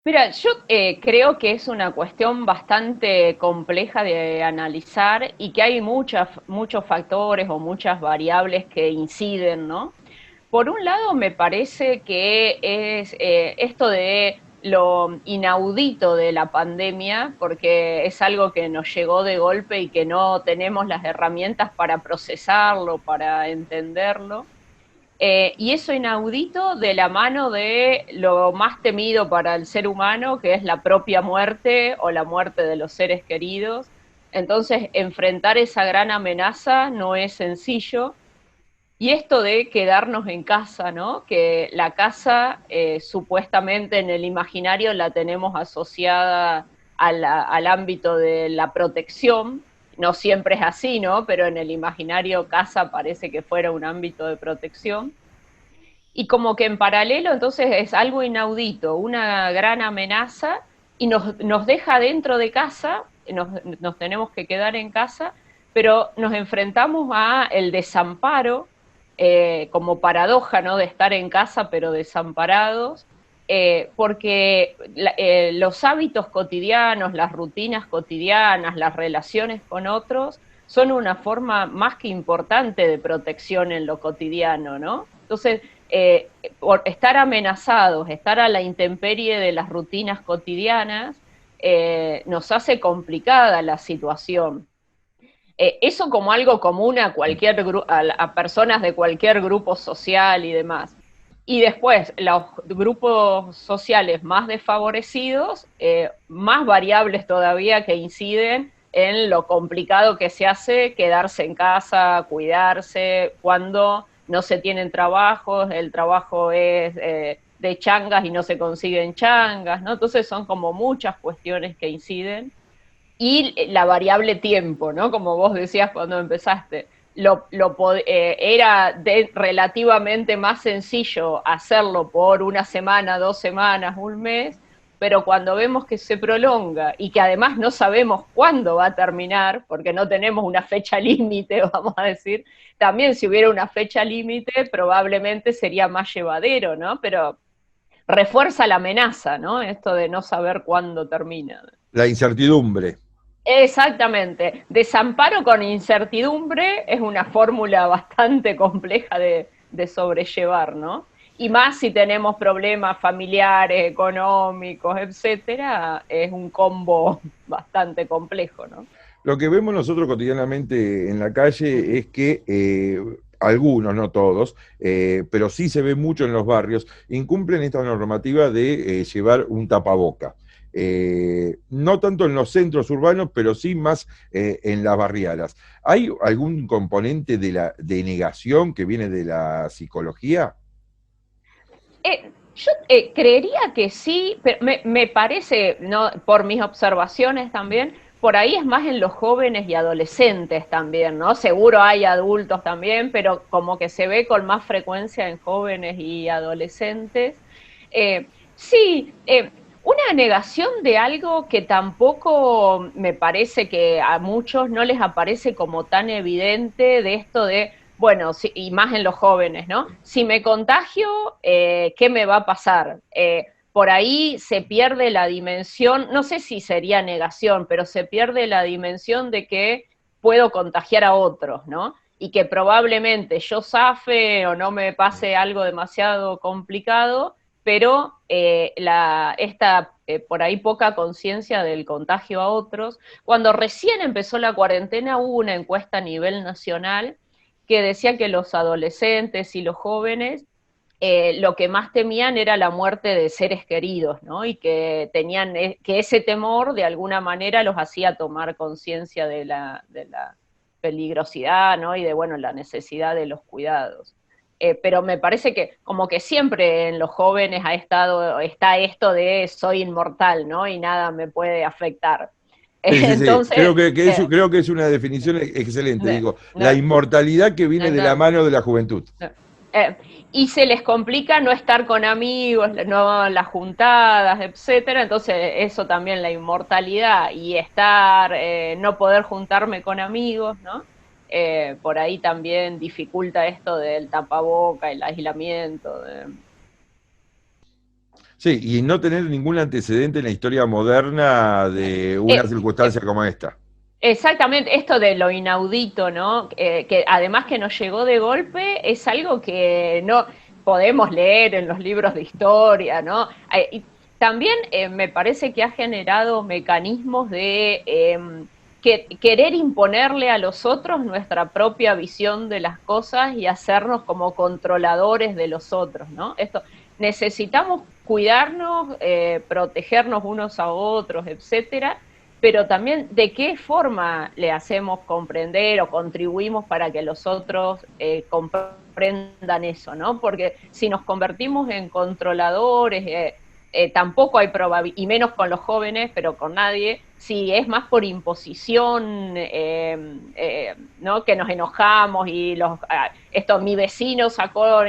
Mira, yo creo que es una cuestión bastante compleja de analizar y que hay muchos factores o muchas variables que inciden, ¿no? Por un lado, me parece que es esto de lo inaudito de la pandemia, porque es algo que nos llegó de golpe y que no tenemos las herramientas para procesarlo, para entenderlo. Y eso inaudito de la mano de lo más temido para el ser humano, que es la propia muerte o la muerte de los seres queridos. Entonces, enfrentar esa gran amenaza no es sencillo. Y esto de quedarnos en casa, ¿no? Que la casa supuestamente en el imaginario la tenemos asociada al ámbito de la protección. No siempre es así, ¿no? Pero en el imaginario casa parece que fuera un ámbito de protección. Y como que en paralelo entonces es algo inaudito, una gran amenaza, y nos deja dentro de casa, nos tenemos que quedar en casa, pero nos enfrentamos a el desamparo, como paradoja, ¿no? De estar en casa pero desamparados, porque los hábitos cotidianos, las rutinas cotidianas, las relaciones con otros, son una forma más que importante de protección en lo cotidiano, ¿no? Entonces, por estar amenazados, estar a la intemperie de las rutinas cotidianas, nos hace complicada la situación. Eso como algo común a a personas de cualquier grupo social y demás. Y después, los grupos sociales más desfavorecidos, más variables todavía que inciden en lo complicado que se hace quedarse en casa, cuidarse, cuando no se tienen trabajos, el trabajo es de changas y no se consiguen changas, ¿no? Entonces son como muchas cuestiones que inciden y la variable tiempo, ¿no? Como vos decías cuando empezaste, relativamente más sencillo hacerlo por una semana, 2 semanas, un mes, pero cuando vemos que se prolonga y que además no sabemos cuándo va a terminar, porque no tenemos una fecha límite, vamos a decir, también si hubiera una fecha límite probablemente sería más llevadero, ¿no? Pero refuerza la amenaza, ¿no? Esto de no saber cuándo termina. La incertidumbre. Exactamente. Desamparo con incertidumbre es una fórmula bastante compleja de sobrellevar, ¿no? Y más si tenemos problemas familiares, económicos, etcétera, es un combo bastante complejo, ¿no? Lo que vemos nosotros cotidianamente en la calle es que algunos, no todos, pero sí se ve mucho en los barrios, incumplen esta normativa de llevar un tapaboca. No tanto en los centros urbanos, pero sí más en las barriadas. ¿Hay algún componente de la denegación que viene de la psicología? Yo creería que sí, pero me parece, ¿no? Por mis observaciones también, por ahí es más en los jóvenes y adolescentes también, ¿no? Seguro hay adultos también, pero como que se ve con más frecuencia en jóvenes y adolescentes. Sí, una negación de algo que tampoco me parece que a muchos no les aparece como tan evidente de esto de bueno, sí, y más en los jóvenes, ¿no? Si me contagio, ¿qué me va a pasar? Por ahí se pierde la dimensión, no sé si sería negación, pero se pierde la dimensión de que puedo contagiar a otros, ¿no? Y que probablemente yo zafe o no me pase algo demasiado complicado, pero esta por ahí poca conciencia del contagio a otros. Cuando recién empezó la cuarentena hubo una encuesta a nivel nacional que decía que los adolescentes y los jóvenes lo que más temían era la muerte de seres queridos, ¿no? Y que tenían que ese temor de alguna manera los hacía tomar conciencia de la peligrosidad, ¿no? Y de bueno la necesidad de los cuidados. Pero me parece que como que siempre en los jóvenes está esto de soy inmortal, ¿no? Y nada me puede afectar. Sí, sí, sí. Entonces, Creo que es una definición excelente. no, Digo, la no, inmortalidad que viene de la no, mano de la juventud. no. Y se les complica no estar con amigos, no las juntadas, etcétera. Entonces, eso también, la inmortalidad y estar, no poder juntarme con amigos, ¿no? Por ahí también dificulta esto del tapaboca, el aislamiento. Sí, y no tener ningún antecedente en la historia moderna de una Eh, circunstancia como esta. Exactamente, esto de lo inaudito, ¿no? Que además que nos llegó de golpe, es algo que no podemos leer en los libros de historia, ¿no? Y también me parece que ha generado mecanismos de querer imponerle a los otros nuestra propia visión de las cosas y hacernos como controladores de los otros, ¿no? Esto, necesitamos cuidarnos, protegernos unos a otros, etcétera, pero también de qué forma le hacemos comprender o contribuimos para que los otros comprendan eso, ¿no? Porque si nos convertimos en controladores, tampoco hay probabilidad, y menos con los jóvenes, pero con nadie, si es más por imposición, ¿no? Que nos enojamos y esto, mi vecino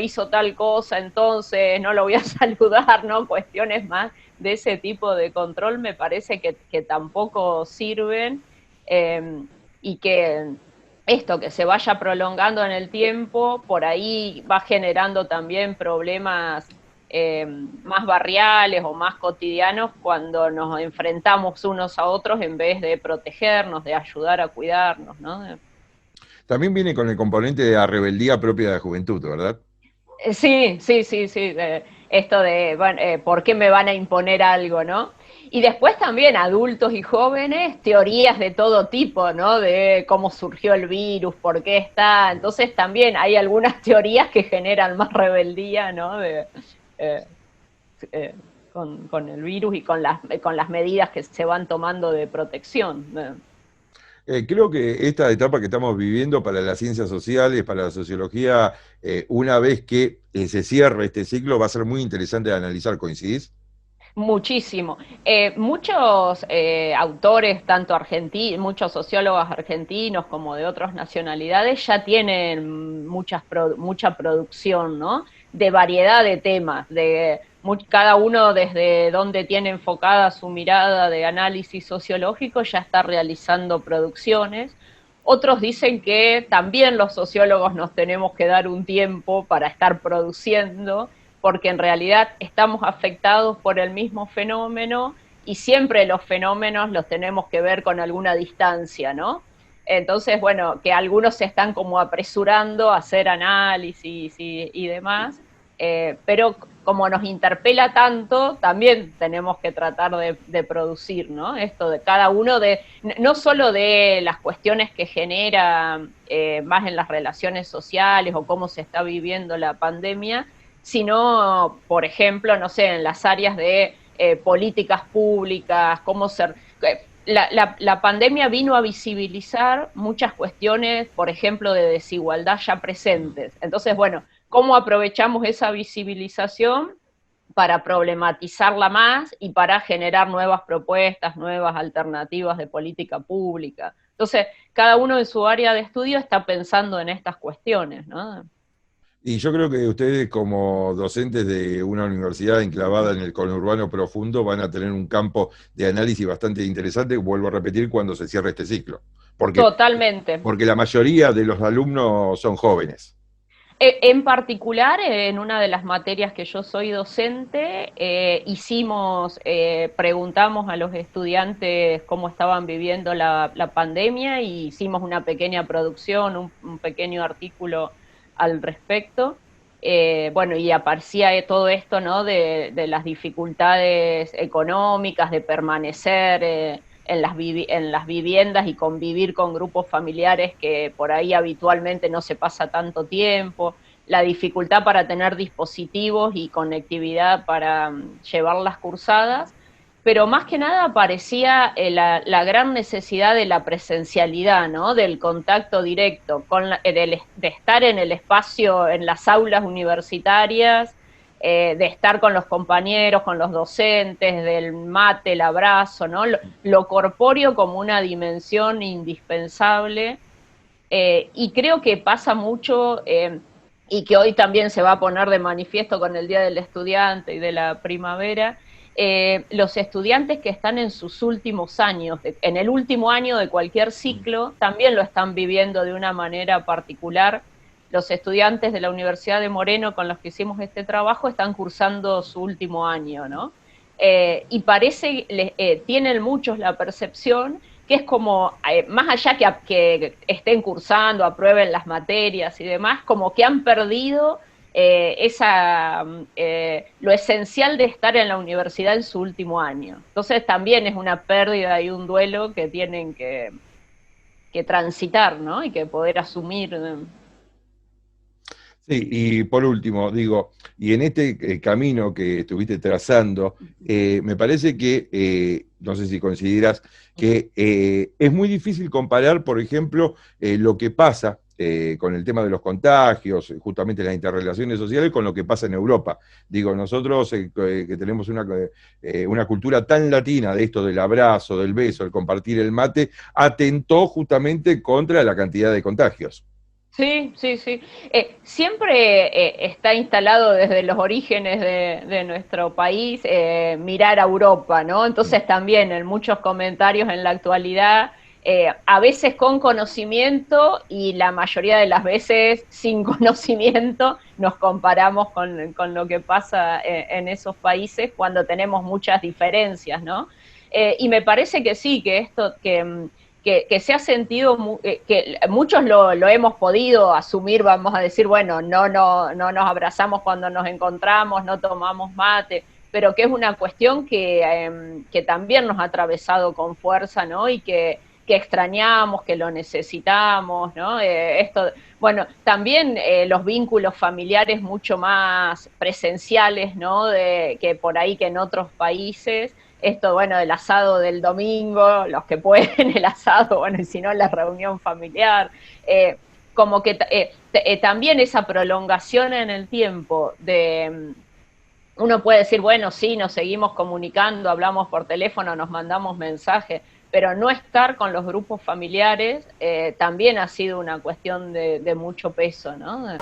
hizo tal cosa, entonces no lo voy a saludar, ¿no? Cuestiones más de ese tipo de control me parece que tampoco sirven, y que esto que se vaya prolongando en el tiempo, por ahí va generando también problemas más barriales o más cotidianos cuando nos enfrentamos unos a otros en vez de protegernos, de ayudar a cuidarnos, ¿no? También viene con el componente de la rebeldía propia de la juventud, ¿verdad? Sí, sí, sí, sí. Esto de, bueno, ¿por qué me van a imponer algo, no? Y después también adultos y jóvenes, teorías de todo tipo, ¿no? De cómo surgió el virus, por qué está. Entonces también hay algunas teorías que generan más rebeldía, ¿no? Eh, eh, con el virus y con las medidas que se van tomando de protección. Creo que esta etapa que estamos viviendo para las ciencias sociales, para la sociología, una vez que se cierre este ciclo, va a ser muy interesante de analizar, ¿coincidís? Muchísimo. Muchos autores, tanto argentinos, muchos sociólogos argentinos como de otras nacionalidades, ya tienen mucha producción, ¿no? De variedad de temas, cada uno desde donde tiene enfocada su mirada de análisis sociológico ya está realizando producciones. Otros dicen que también los sociólogos nos tenemos que dar un tiempo para estar produciendo, porque en realidad estamos afectados por el mismo fenómeno y siempre los fenómenos los tenemos que ver con alguna distancia, ¿no? Entonces, bueno, que algunos se están como apresurando a hacer análisis y demás, pero como nos interpela tanto, también tenemos que tratar de producir, ¿no? Esto de cada uno, no solo de las cuestiones que genera más en las relaciones sociales o cómo se está viviendo la pandemia, sino, por ejemplo, no sé, en las áreas de políticas públicas, cómo ser... La pandemia vino a visibilizar muchas cuestiones, por ejemplo, de desigualdad ya presentes. Entonces, bueno, ¿cómo aprovechamos esa visibilización para problematizarla más y para generar nuevas propuestas, nuevas alternativas de política pública? Entonces, cada uno en su área de estudio está pensando en estas cuestiones, ¿no? Y yo creo que ustedes como docentes de una universidad enclavada en el conurbano profundo van a tener un campo de análisis bastante interesante, vuelvo a repetir, cuando se cierre este ciclo. Porque, Totalmente. porque la mayoría de los alumnos son jóvenes. En particular, en una de las materias que yo soy docente, preguntamos a los estudiantes cómo estaban viviendo la pandemia y hicimos una pequeña producción, un pequeño artículo al respecto. Bueno, y aparecía todo esto, ¿no? De las dificultades económicas, de permanecer en las viviendas y convivir con grupos familiares que por ahí habitualmente no se pasa tanto tiempo, la dificultad para tener dispositivos y conectividad para llevar las cursadas, pero más que nada aparecía la gran necesidad de la presencialidad, ¿no? Del contacto directo, de estar en el espacio, en las aulas universitarias, de estar con los compañeros, con los docentes, del mate, el abrazo, ¿no? Lo corpóreo como una dimensión indispensable, y creo que pasa mucho, y que hoy también se va a poner de manifiesto con el Día del Estudiante y de la primavera, los estudiantes que están en sus últimos años, en el último año de cualquier ciclo, también lo están viviendo de una manera particular, los estudiantes de la Universidad de Moreno con los que hicimos este trabajo están cursando su último año, ¿no? Y parece, tienen muchos la percepción que es como, más allá que estén cursando, aprueben las materias y demás, como que han perdido lo esencial de estar en la universidad en su último año. Entonces también es una pérdida y un duelo que tienen que transitar, ¿no? Y que poder asumir. Sí, y por último, digo, y en este camino que estuviste trazando, me parece que, no sé si consideras que es muy difícil comparar, por ejemplo, lo que pasa con el tema de los contagios, justamente las interrelaciones sociales, con lo que pasa en Europa. Digo, nosotros que tenemos una cultura tan latina de esto del abrazo, del beso, el compartir el mate, atentó justamente contra la cantidad de contagios. Sí, sí, sí. Siempre está instalado desde los orígenes de nuestro país mirar a Europa, ¿no? Entonces también en muchos comentarios en la actualidad, a veces con conocimiento y la mayoría de las veces sin conocimiento, nos comparamos con lo que pasa en esos países cuando tenemos muchas diferencias, ¿no? Y me parece que sí, que esto, que se ha sentido, que muchos lo hemos podido asumir, vamos a decir, bueno, no nos abrazamos cuando nos encontramos, no tomamos mate, pero que es una cuestión que también nos ha atravesado con fuerza, ¿no? Y que extrañamos, que lo necesitamos, ¿no? Bueno, también los vínculos familiares mucho más presenciales, ¿no? Que por ahí que en otros países, esto, bueno, del asado del domingo, los que pueden, el asado, bueno, y si no, la reunión familiar, como que también esa prolongación en el tiempo uno puede decir, bueno, sí, nos seguimos comunicando, hablamos por teléfono, nos mandamos mensajes, pero no estar con los grupos familiares también ha sido una cuestión de mucho peso, ¿no?